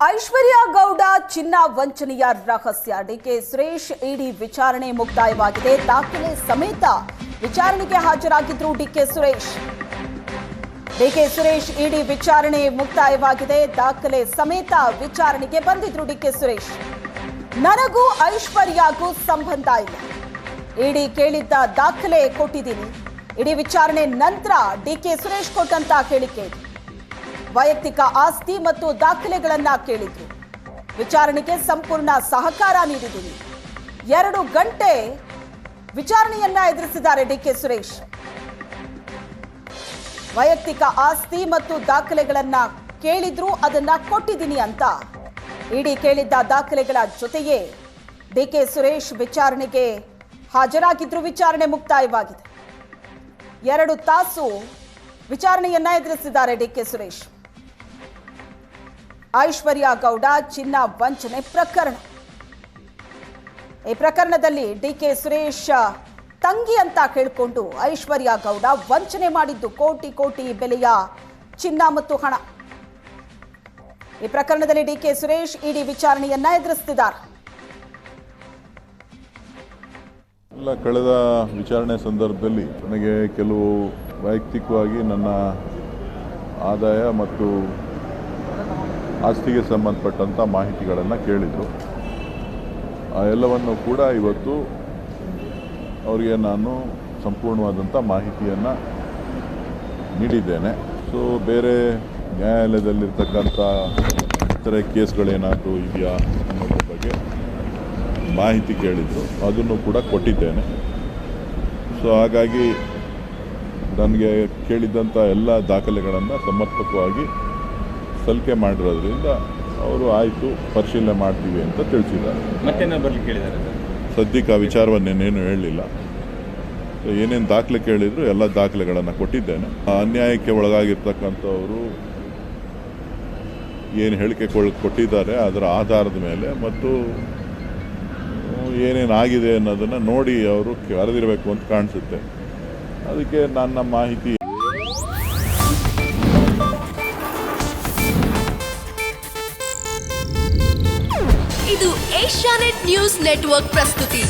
ಐಶ್ವರ್ಯ ಗೌಡ ಚಿನ್ನ ವಂಚನೆಯ ರಹಸ್ಯ. ಡಿಕೆ ಸುರೇಶ್ ಇಡಿ ವಿಚಾರಣೆ ಮುಕ್ತಾಯವಾಗಿದೆ. ದಾಖಲೆ ಸಮೇತ ವಿಚಾರಣೆಗೆ ಹಾಜರಾಗಿದ್ರು ಡಿಕೆ ಸುರೇಶ್. ಇಡಿ ವಿಚಾರಣೆ ಮುಕ್ತಾಯವಾಗಿದೆ. ದಾಖಲೆ ಸಮೇತ ವಿಚಾರಣೆಗೆ ಬಂದಿದ್ರು ಡಿಕೆ ಸುರೇಶ್. ನನಗೂ ಐಶ್ವರ್ಯಗೂ ಸಂಬಂಧ ಇಲ್ಲ. ಇಡಿ ಕೇಳಿದ್ದ ದಾಖಲೆ ಕೊಟ್ಟಿದ್ದೀನಿ. ಇಡಿ ವಿಚಾರಣೆ ನಂತರ ಡಿಕೆ ಸುರೇಶ್ ಕೊಟ್ಟಂತ ಹೇಳಿಕೆ ಇದು. ವೈಯಕ್ತಿಕ ಆಸ್ತಿ ಮತ್ತು ದಾಖಲೆಗಳನ್ನ ಕೇಳಿದ್ರು. ವಿಚಾರಣೆಗೆ ಸಂಪೂರ್ಣ ಸಹಕಾರ ನೀಡಿದ್ದೀನಿ. 2 ಗಂಟೆ ವಿಚಾರಣೆಯನ್ನ ಎದುರಿಸಿದ್ದಾರೆ ಡಿಕೆ ಸುರೇಶ್. ವೈಯಕ್ತಿಕ ಆಸ್ತಿ ಮತ್ತು ದಾಖಲೆಗಳನ್ನ ಕೇಳಿದ್ರು, ಅದನ್ನ ಕೊಟ್ಟಿದ್ದೀನಿ ಅಂತ ಇಡಿ ಕೇಳಿದ್ದ ದಾಖಲೆಗಳ ಜೊತೆಯೇ ಡಿಕೆ ಸುರೇಶ್ ವಿಚಾರಣೆಗೆ ಹಾಜರಾಗಿದ್ರು. ವಿಚಾರಣೆ ಮುಕ್ತಾಯವಾಗಿದೆ. 2 ತಾಸು ವಿಚಾರಣೆಯನ್ನ ಎದುರಿಸಿದ್ದಾರೆ ಡಿಕೆ ಸುರೇಶ್. ಐಶ್ವರ್ಯ ಗೌಡ ಚಿನ್ನ ವಂಚನೆ ಪ್ರಕರಣ. ಈ ಪ್ರಕರಣದಲ್ಲಿ ಡಿಕೆ ಸುರೇಶ್ ತಂಗಿ ಅಂತ ಹೇಳಿಕೊಂಡು ಐಶ್ವರ್ಯ ಗೌಡ ವಂಚನೆ ಮಾಡಿದ್ದು ಕೋಟಿ ಕೋಟಿ ಬೆಲೆಯ ಚಿನ್ನ ಮತ್ತು ಹಣ. ಈ ಪ್ರಕರಣದಲ್ಲಿ ಡಿಕೆ ಸುರೇಶ್ ಇಡಿ ವಿಚಾರಣೆಯನ್ನ ಎದುರಿಸುತ್ತಿದ್ದಾರೆ. ಕಳೆದ ವಿಚಾರಣೆ ಸಂದರ್ಭದಲ್ಲಿ ನನಗೆ ಕೆಲವು ವೈಯಕ್ತಿಕವಾಗಿ ನನ್ನ ಆದಾಯ ಮತ್ತು ಆಸ್ತಿಗೆ ಸಂಬಂಧಪಟ್ಟಂಥ ಮಾಹಿತಿಗಳನ್ನು ಕೇಳಿದರು. ಆ ಎಲ್ಲವನ್ನು ಕೂಡ ಇವತ್ತು ಅವರಿಗೆ ನಾನು ಸಂಪೂರ್ಣವಾದಂಥ ಮಾಹಿತಿಯನ್ನು ನೀಡಿದ್ದೇನೆ. ಸೊ ಬೇರೆ ನ್ಯಾಯಾಲಯದಲ್ಲಿರ್ತಕ್ಕಂಥ ಇತರೆ ಕೇಸ್ಗಳೇನಾದರೂ ಇದೆಯಾ ಅನ್ನೋದ್ರ ಬಗ್ಗೆ ಮಾಹಿತಿ ಕೇಳಿದರು, ಅದನ್ನು ಕೂಡ ಕೊಟ್ಟಿದ್ದೇನೆ. ಸೊ ಹಾಗಾಗಿ ನನಗೆ ಕೇಳಿದಂಥ ಎಲ್ಲ ದಾಖಲೆಗಳನ್ನು ಸಮರ್ಪಕವಾಗಿ ಸಲ್ಲಿಕೆ ಮಾಡಿರೋದ್ರಿಂದ ಅವರು ಆಯಿತು ಪರಿಶೀಲನೆ ಮಾಡ್ತೀವಿ ಅಂತ ತಿಳಿಸಿದ್ದಾರೆ. ಮತ್ತೇನೋ ಬರಲಿಕ್ಕೆ ಹೇಳಿದ್ದಾರೆ ಸರ್? ಸದ್ಯಕ್ಕೆ ಆ ವಿಚಾರವನ್ನೇನೇನು ಹೇಳಲಿಲ್ಲ. ಏನೇನು ದಾಖಲೆ ಕೇಳಿದ್ರು ಎಲ್ಲ ದಾಖಲೆಗಳನ್ನು ಕೊಟ್ಟಿದ್ದೇನೆ. ಅನ್ಯಾಯಕ್ಕೆ ಒಳಗಾಗಿರ್ತಕ್ಕಂಥವರು ಏನು ಹೇಳಿಕೆ ಕೊಟ್ಟಿದ್ದಾರೆ ಅದರ ಆಧಾರದ ಮೇಲೆ ಮತ್ತು ಏನೇನಾಗಿದೆ ಅನ್ನೋದನ್ನು ನೋಡಿ ಅವರು ಕರೆದಿರಬೇಕು ಅಂತ ಕಾಣಿಸುತ್ತೆ. ಅದಕ್ಕೆ ನನ್ನ ಮಾಹಿತಿ ಇದು ಏಷ್ಯಾನೆಟ್ ನ್ಯೂಸ್ ನೆಟ್ವರ್ಕ್ ಪ್ರಸ್ತುತಿ.